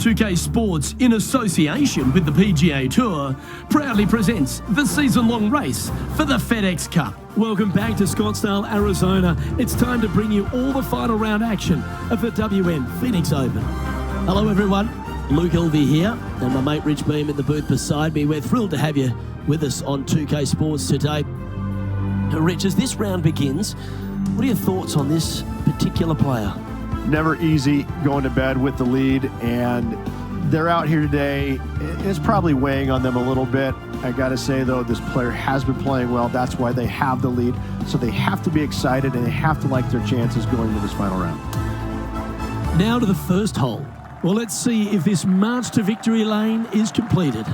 2K Sports, in association with the PGA Tour, proudly presents the season-long race for the FedEx Cup. Welcome back to Scottsdale, Arizona. It's time to bring you all the final round action of the WM Phoenix Open. Hello everyone, Luke Elvey here, and my mate Rich Beam in the booth beside me. We're thrilled to have you with us on 2K Sports today. Rich, as this round begins, what are your thoughts on this particular player? Never easy going to bed with the lead, and they're out here today. It's probably weighing on them a little bit. I got to say, though, this player has been playing well. That's why they have the lead. So they have to be excited, and they have to like their chances going into this final round. Now to the first hole. Well, let's see if this march to victory lane is completed.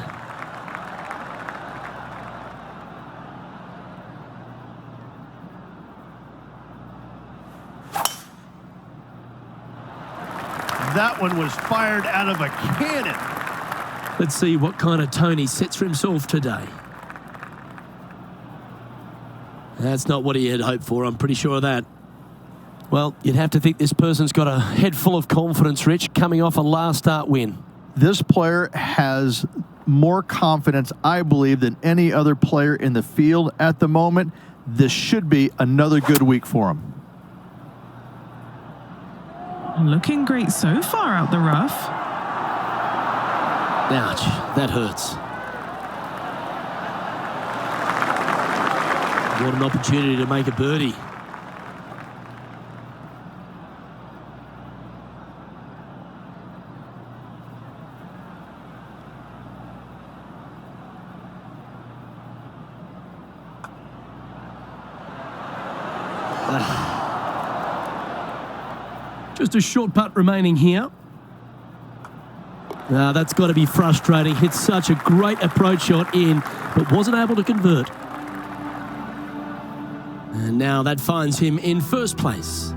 That one was fired out of a cannon. Let's see what kind of tone he sets for himself today. That's not what he had hoped for, I'm pretty sure of that. Well, you'd have to think this person's got a head full of confidence, Rich, coming off a last start win. This player has more confidence, I believe, than any other player in the field at the moment. This should be another good week for him. Looking great so far out the rough. Ouch, that hurts. What an opportunity to make a birdie. Just a short putt remaining here. Now that's got to be frustrating. Hit such a great approach shot in, but wasn't able to convert. And now that finds him in first place.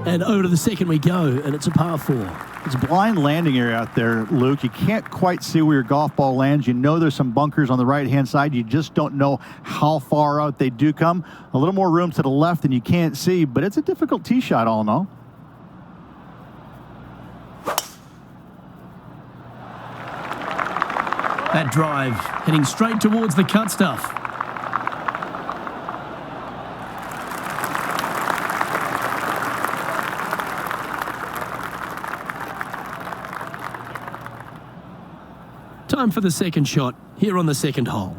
And over to the second we go, and it's a par 4. It's a blind landing area out there, Luke. You can't quite see where your golf ball lands. You know there's some bunkers on the right-hand side. You just don't know how far out they do come. A little more room to the left than you can't see, but it's a difficult tee shot all in all. That drive, heading straight towards the cut stuff. Time for the second shot here on the second hole.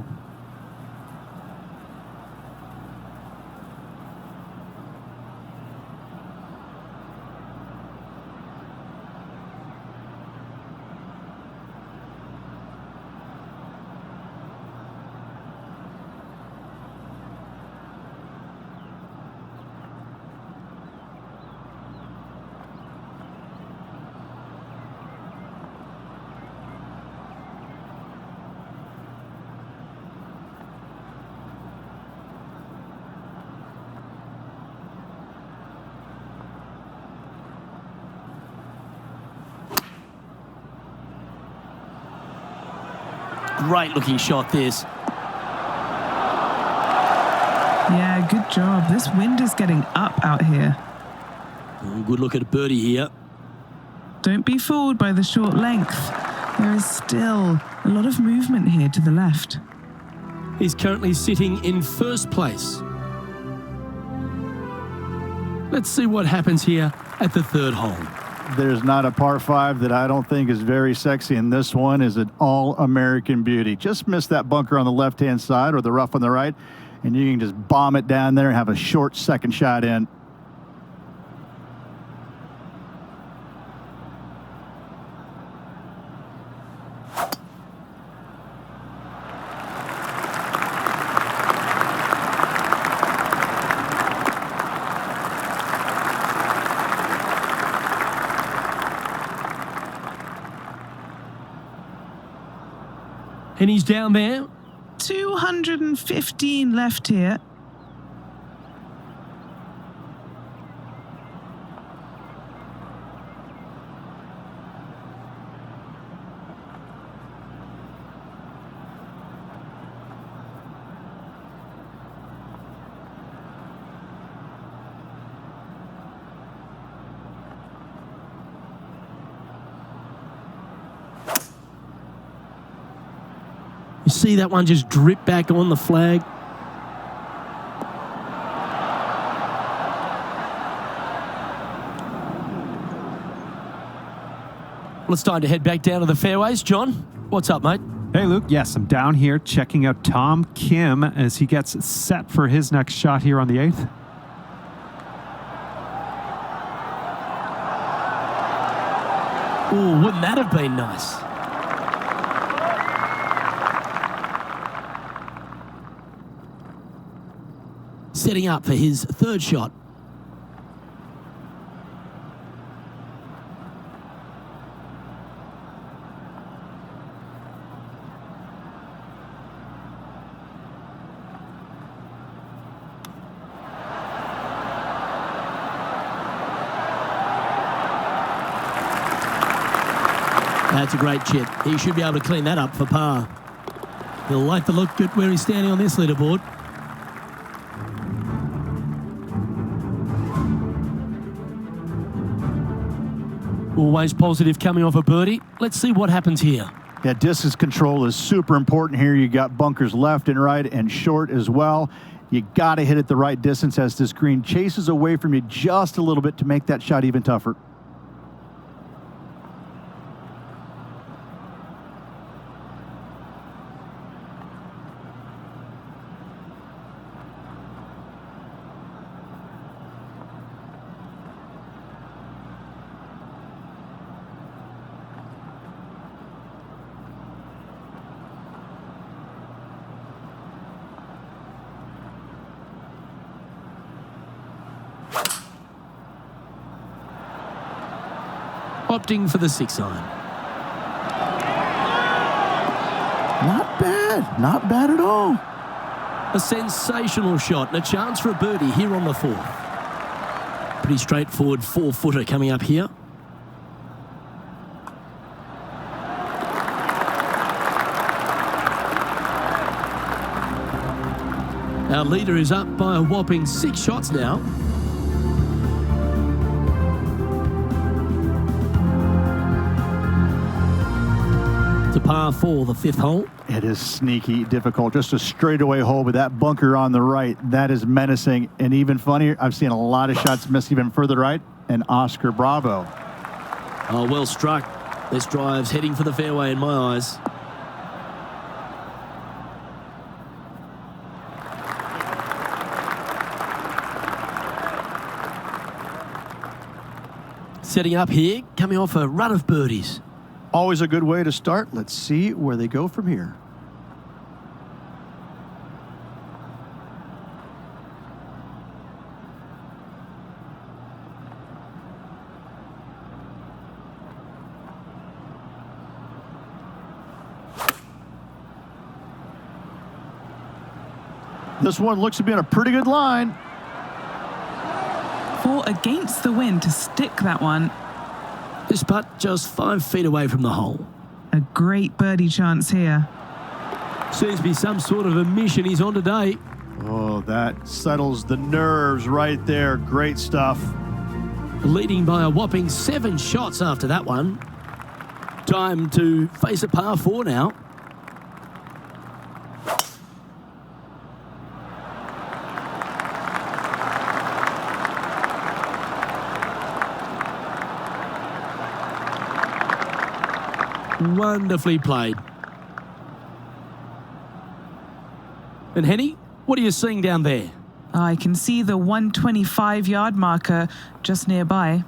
Great looking shot this. Yeah, good job. This wind is getting up out here. Good look at a birdie here. Don't be fooled by the short length. There is still a lot of movement here to the left. He's currently sitting in first place. Let's see what happens here at the third hole. There's not a par 5 that I don't think is very sexy, and this one is an all-American beauty. Just miss that bunker on the left-hand side or the rough on the right, and you can just bomb it down there and have a short second shot in. And he's down there. 215 left here. You see that one just drip back on the flag? Well, it's time to head back down to the fairways. John, what's up, mate? Hey, Luke. Yes, I'm down here checking out Tom Kim as he gets set for his next shot here on the 8th. Oh, wouldn't that have been nice? Setting up for his third shot. That's a great chip. He should be able to clean that up for par. He'll like the look at where he's standing on this leaderboard. Always positive coming off a birdie. Let's see what happens here. Yeah, distance control is super important here. You got bunkers left and right and short as well. You got to hit it the right distance as this green chases away from you just a little bit to make that shot even tougher. Opting for the 6-iron. Not bad. Not bad at all. A sensational shot and a chance for a birdie here on the 4th. Pretty straightforward 4-footer coming up here. Our leader is up by a whopping 6 shots now. It's a par 4, the 5th hole. It is sneaky difficult. Just a straightaway hole with that bunker on the right. That is menacing. And even funnier, I've seen a lot of shots miss even further right. And Oscar Bravo. Oh, well struck. This drive's heading for the fairway in my eyes. Setting up here, coming off a run of birdies. Always a good way to start. Let's see where they go from here. This one looks to be on a pretty good line. 4 against the wind to stick that one. This putt just 5 feet away from the hole. A great birdie chance here. Seems to be some sort of a mission he's on today. Oh, that settles the nerves right there. Great stuff. Leading by a whopping 7 shots after that one. Time to face a par 4 now. Wonderfully played. And Henny, what are you seeing down there? I can see the 125-yard marker just nearby.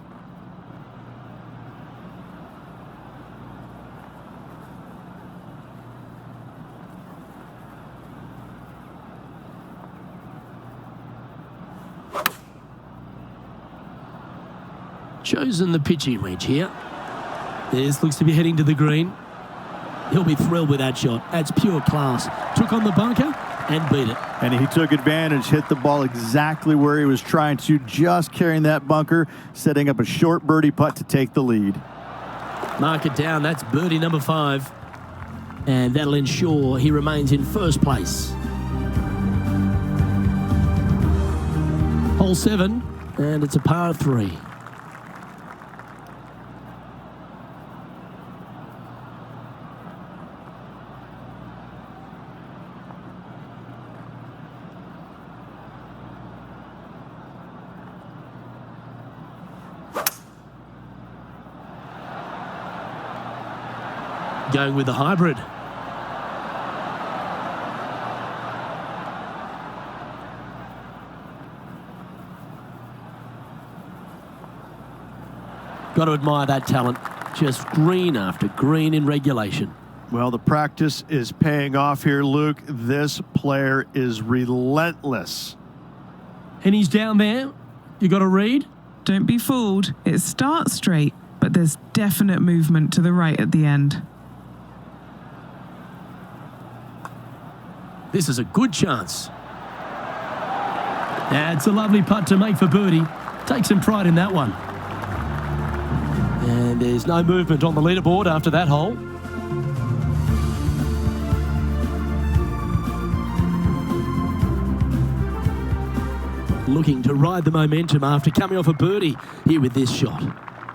Chosen the pitching wedge here. This looks to be heading to the green. He'll be thrilled with that shot. That's pure class. Took on the bunker and beat it. And he took advantage, hit the ball exactly where he was trying to, just carrying that bunker, setting up a short birdie putt to take the lead. Mark it down. That's birdie number 5. And that'll ensure he remains in first place. Hole 7, and it's a par 3. Going with the hybrid. Got to admire that talent. Just green after green in regulation. Well, the practice is paying off here, Luke. This player is relentless. And he's down there. You got to read. Don't be fooled. It starts straight, but there's definite movement to the right at the end. This is a good chance. That's a lovely putt to make for birdie. Take some pride in that one. And there's no movement on the leaderboard after that hole. Looking to ride the momentum after coming off a birdie here with this shot.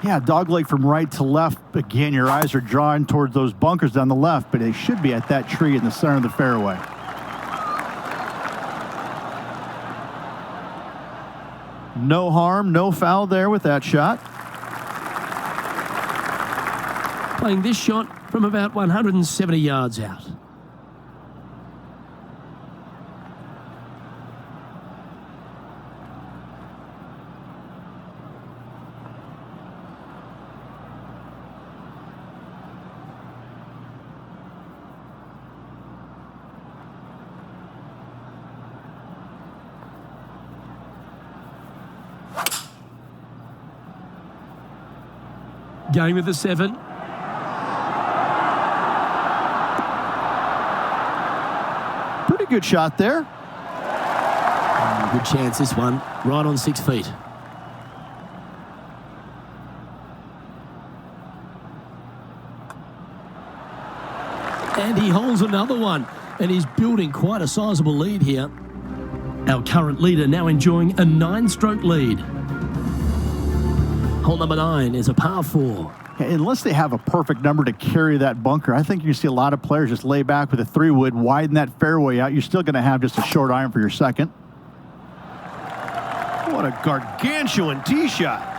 Yeah, dogleg from right to left. Again, your eyes are drawn towards those bunkers down the left, but they should be at that tree in the center of the fairway. No harm, no foul there with that shot. Playing this shot from about 170 yards out. Going with the 7. Pretty good shot there. Good chance this one, right on 6 feet. And he holds another one, and he's building quite a sizable lead here. Our current leader now enjoying a 9-stroke lead. Hole number 9 is a par 4. Yeah, unless they have a perfect number to carry that bunker, I think you see a lot of players just lay back with a 3-wood, widen that fairway out. You're still going to have just a short iron for your second. What a gargantuan tee shot.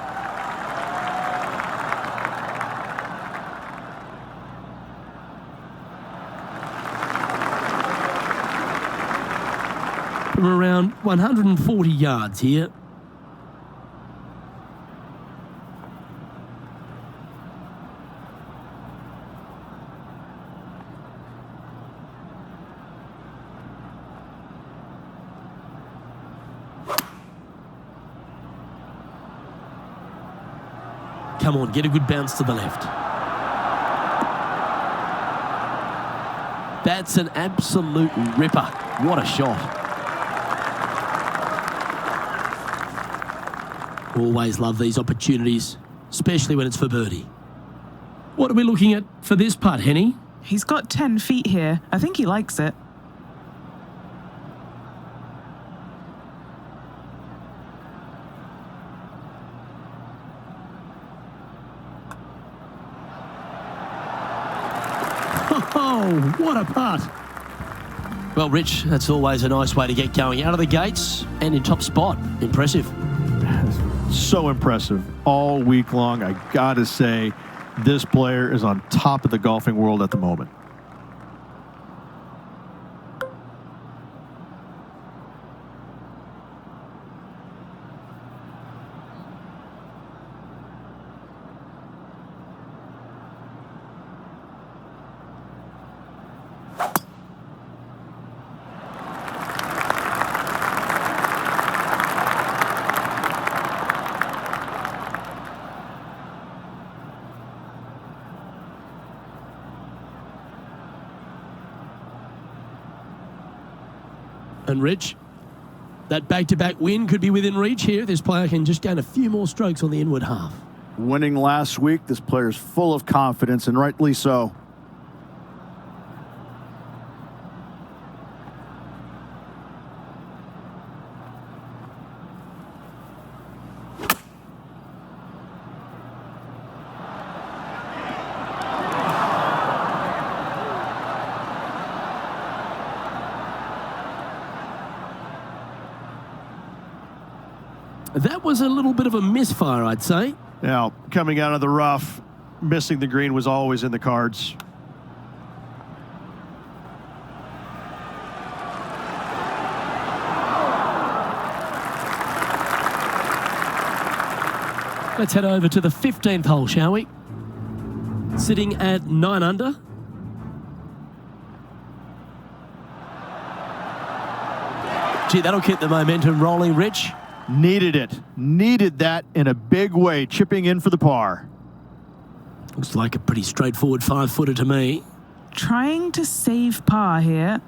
From around 140 yards here. Come on, get a good bounce to the left. That's an absolute ripper. What a shot. Always love these opportunities, especially when it's for birdie. What are we looking at for this putt, Henny? He's got 10 feet here. I think he likes it. Oh, what a putt. Well, Rich, that's always a nice way to get going out of the gates and in top spot. Impressive. So impressive all week long. I gotta say, this player is on top of the golfing world at the moment. And Rich, that back-to-back win could be within reach here. This player can just gain a few more strokes on the inward half. Winning last week, this player's full of confidence, and rightly so. That was a little bit of a misfire, I'd say. Now, coming out of the rough, missing the green was always in the cards. Let's head over to the 15th hole, shall we? Sitting at 9 under. Gee, that'll keep the momentum rolling, Rich. Needed it. Needed that in a big way, chipping in for the par. Looks like a pretty straightforward 5-footer to me. Trying to save par here.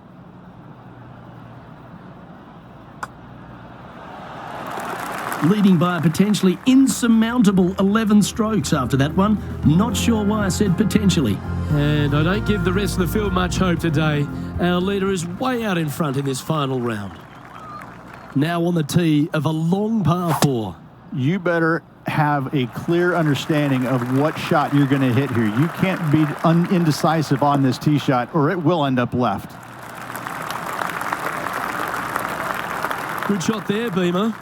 Leading by a potentially insurmountable 11 strokes after that one. Not sure why I said potentially. And I don't give the rest of the field much hope today. Our leader is way out in front in this final round. Now on the tee of a long par 4. You better have a clear understanding of what shot you're going to hit here. You can't be indecisive on this tee shot or it will end up left. Good shot there, Beamer.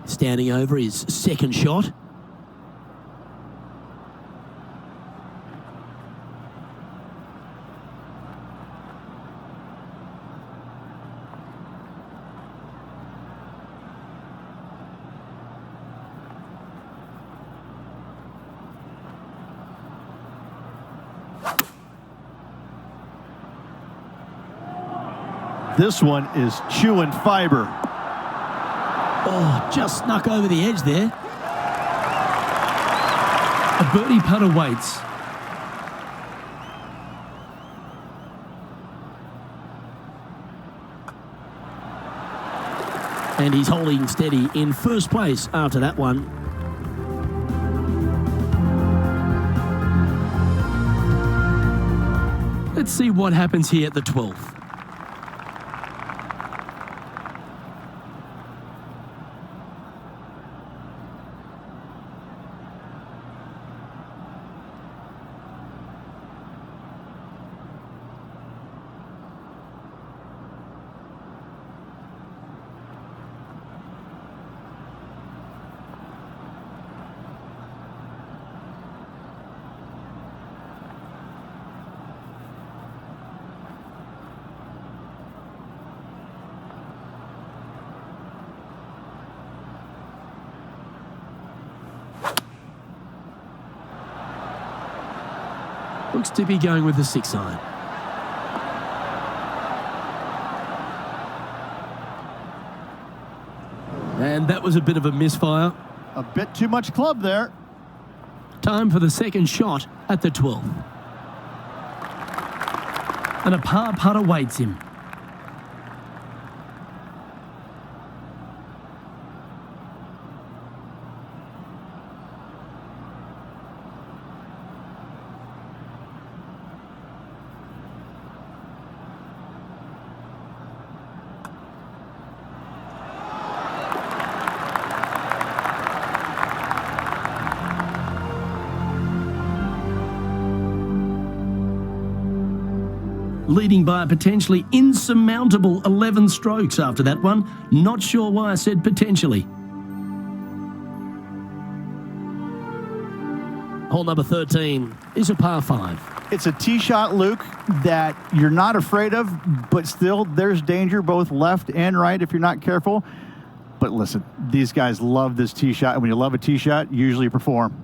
Standing over his second shot. This one is chewing fiber. Oh, just snuck over the edge there. A birdie putt awaits. And he's holding steady in first place after that one. Let's see what happens here at the 12th. Looks to be going with the 6-iron. And that was a bit of a misfire. A bit too much club there. Time for the second shot at the 12th. And a par putt awaits him. Leading by a potentially insurmountable 11 strokes after that one. Not sure why I said potentially. Hole number 13 is a par 5. It's a tee shot, Luke, that you're not afraid of, but still there's danger both left and right if you're not careful. But listen, these guys love this tee shot, and when you love a tee shot, you usually perform.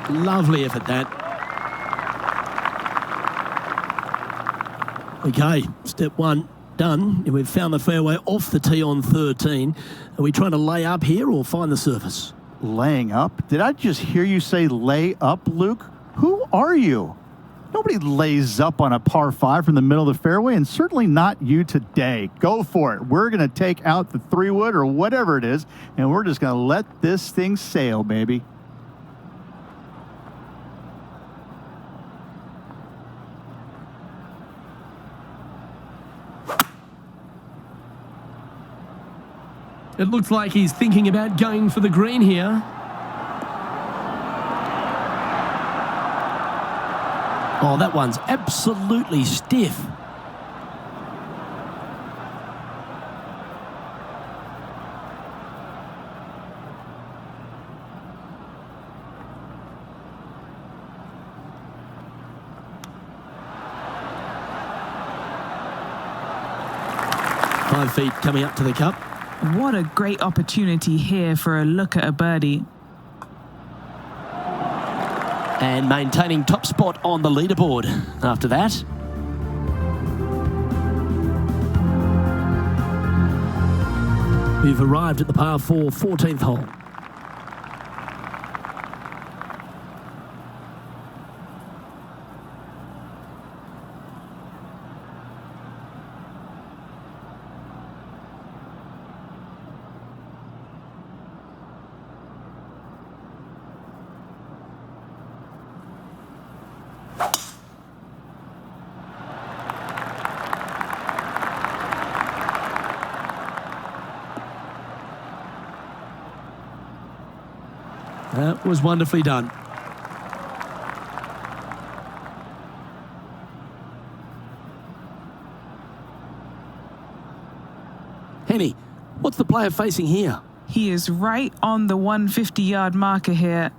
Lovely effort, that. Okay, step 1 done. We've found the fairway off the tee on 13. Are we trying to lay up here or find the surface? Laying up? Did I just hear you say lay up, Luke? Who are you? Nobody lays up on a par 5 from the middle of the fairway, and certainly not you today. Go for it. We're going to take out the 3-wood or whatever it is, and we're just going to let this thing sail, baby. It looks like he's thinking about going for the green here. Oh, that one's absolutely stiff. 5 feet coming up to the cup. What a great opportunity here for a look at a birdie. And maintaining top spot on the leaderboard after that. We've arrived at the par 4 14th hole. That was wonderfully done. Henny, what's the player facing here? He is right on the 150-yard marker here.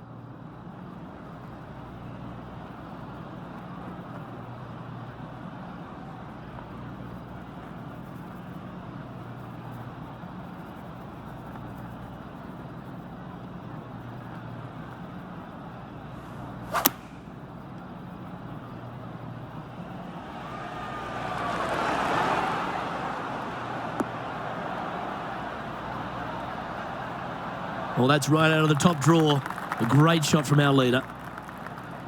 Well, that's right out of the top drawer. A great shot from our leader.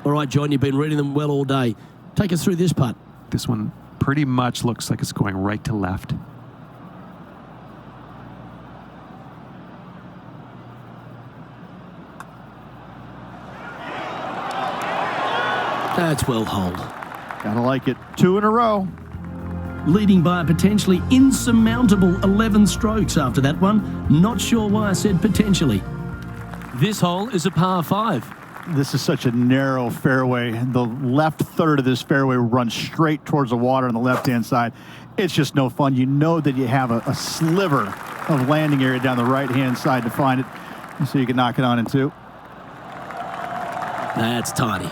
All right, John, you've been reading them well all day. Take us through this putt. This one pretty much looks like it's going right to left. That's well holed. Gotta like it. 2 in a row. Leading by a potentially insurmountable 11 strokes after that one. Not sure why I said potentially. This hole is a par 5. This is such a narrow fairway. The left third of this fairway runs straight towards the water on the left-hand side. It's just no fun. You know that you have a sliver of landing area down the right-hand side to find it, so you can knock it on in 2. That's tiny.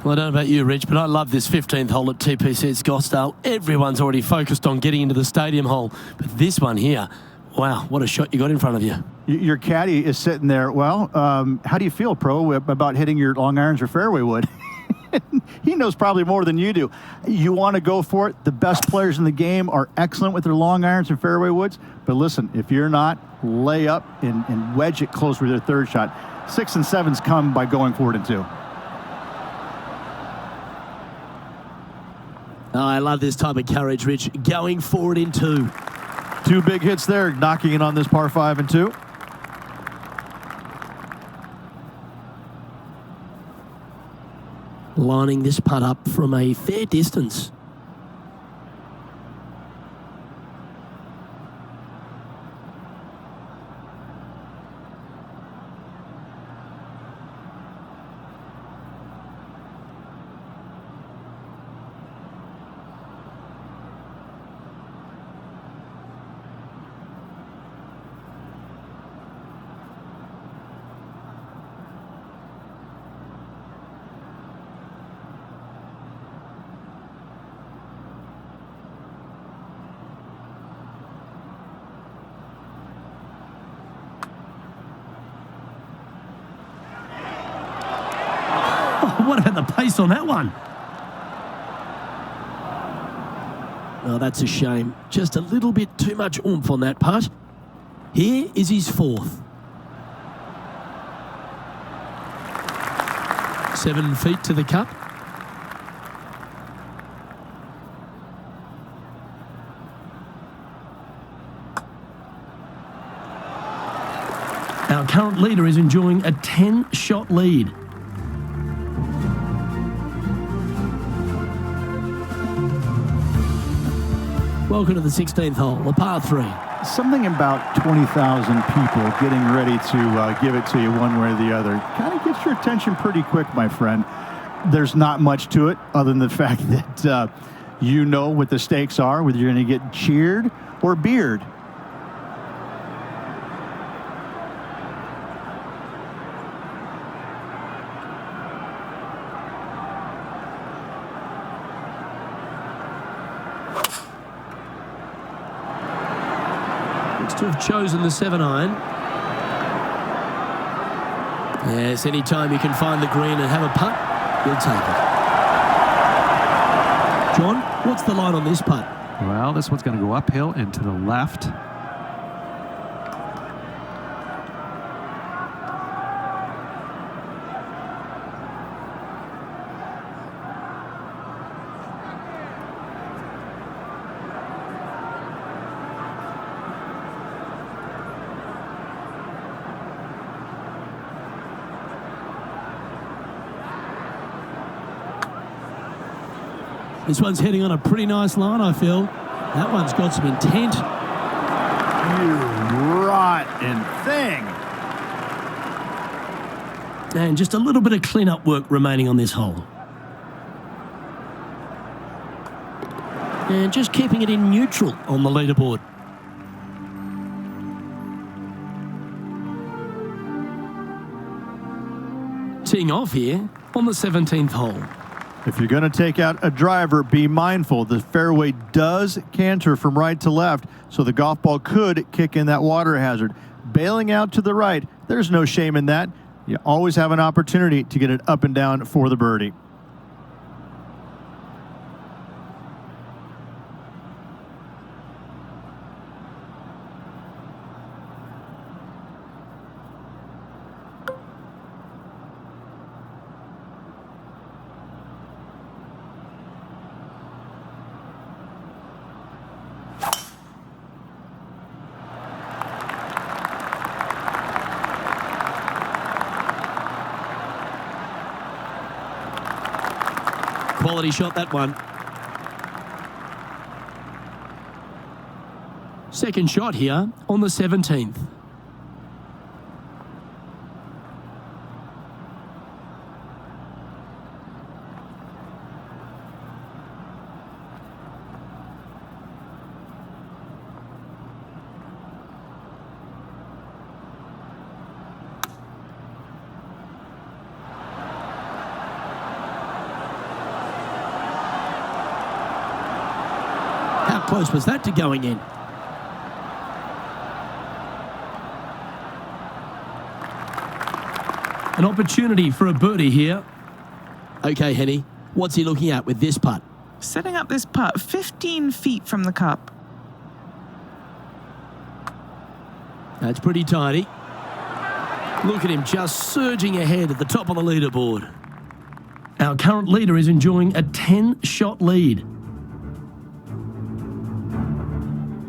Well, I don't know about you, Rich, but I love this 15th hole at TPC Scottsdale. Everyone's already focused on getting into the stadium hole. But this one here, wow, what a shot you got in front of you. Your caddy is sitting there. Well, how do you feel, Pro, about hitting your long irons or fairway wood? He knows probably more than you do. You want to go for it. The best players in the game are excellent with their long irons and fairway woods. But listen, if you're not, lay up and wedge it close with your third shot. 6 and 7s come by going forward in 2. Oh, I love this type of courage, Rich. Going forward in 2. 2 big hits there, knocking it on this par 5 and 2. Lining this putt up from a fair distance. What about the pace on that one? Oh, that's a shame. Just a little bit too much oomph on that putt. Here is his 4th. 7 feet to the cup. Our current leader is enjoying a 10-shot lead. Welcome to the 16th hole, a par 3. Something about 20,000 people getting ready to give it to you one way or the other kind of gets your attention pretty quick, my friend. There's not much to it other than the fact that you know what the stakes are, whether you're going to get cheered or beered. Looks to have chosen the 7-iron. Yes, any time you can find the green and have a putt, you'll take it. John, what's the line on this putt? Well, this one's going to go uphill and to the left. This one's heading on a pretty nice line, I feel. That one's got some intent. You rotten thing. And just a little bit of clean-up work remaining on this hole. And just keeping it in neutral on the leaderboard. Teeing off here on the 17th hole. If you're going to take out a driver, be mindful. The fairway does canter from right to left, so the golf ball could kick in that water hazard. Bailing out to the right, there's no shame in that. You always have an opportunity to get it up and down for the birdie. Quality shot, that one. Second shot here on the 17th. How close was that to going in? An opportunity for a birdie here. Okay, Henny, what's he looking at with this putt? Setting up this putt 15 feet from the cup. That's pretty tidy. Look at him just surging ahead at the top of the leaderboard. Our current leader is enjoying a 10-shot lead.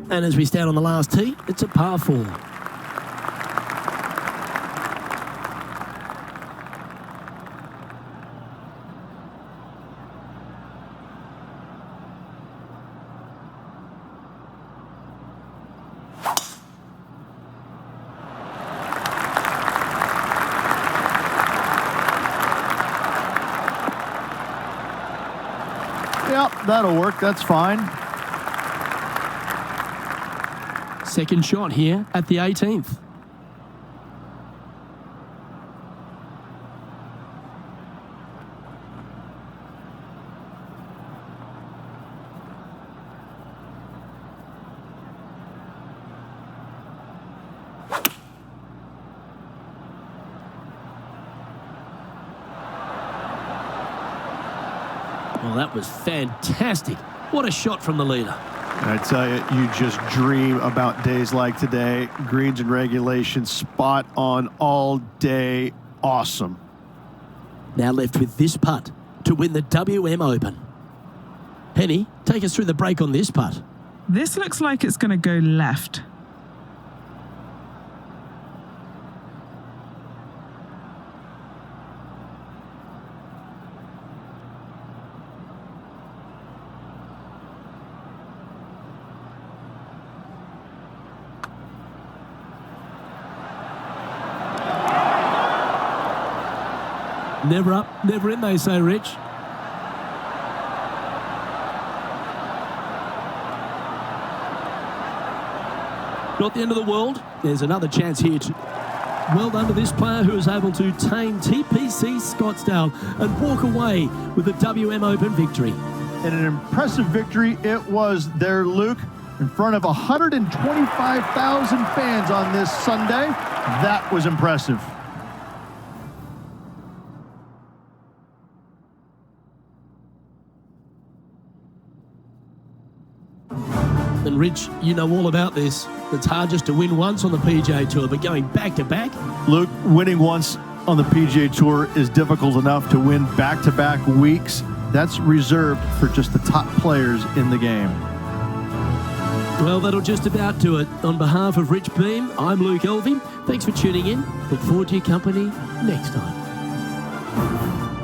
And as we stand on the last tee, it's a par 4. Yep, that'll work. That's fine. Second shot here at the 18th. Well, that was fantastic. What a shot from the leader. I tell you, you just dream about days like today. Greens and regulation, spot on all day. Awesome. Now left with this putt to win the WM Open. Penny, take us through the break on this putt. This looks like it's going to go left. Never up, never in, they say, Rich. Not the end of the world. There's another chance here. Well done to this player who was able to tame TPC Scottsdale and walk away with a WM Open victory. And an impressive victory it was there, Luke. in front of 125,000 fans on this Sunday. That was impressive. And Rich, you know all about this. It's hard just to win once on the PGA Tour, but going back-to-back. Luke, winning once on the PGA Tour is difficult enough. To win back-to-back weeks, that's reserved for just the top players in the game. Well, that'll just about do it. On behalf of Rich Beam, I'm Luke Elving. Thanks for tuning in. Look forward to your company next time.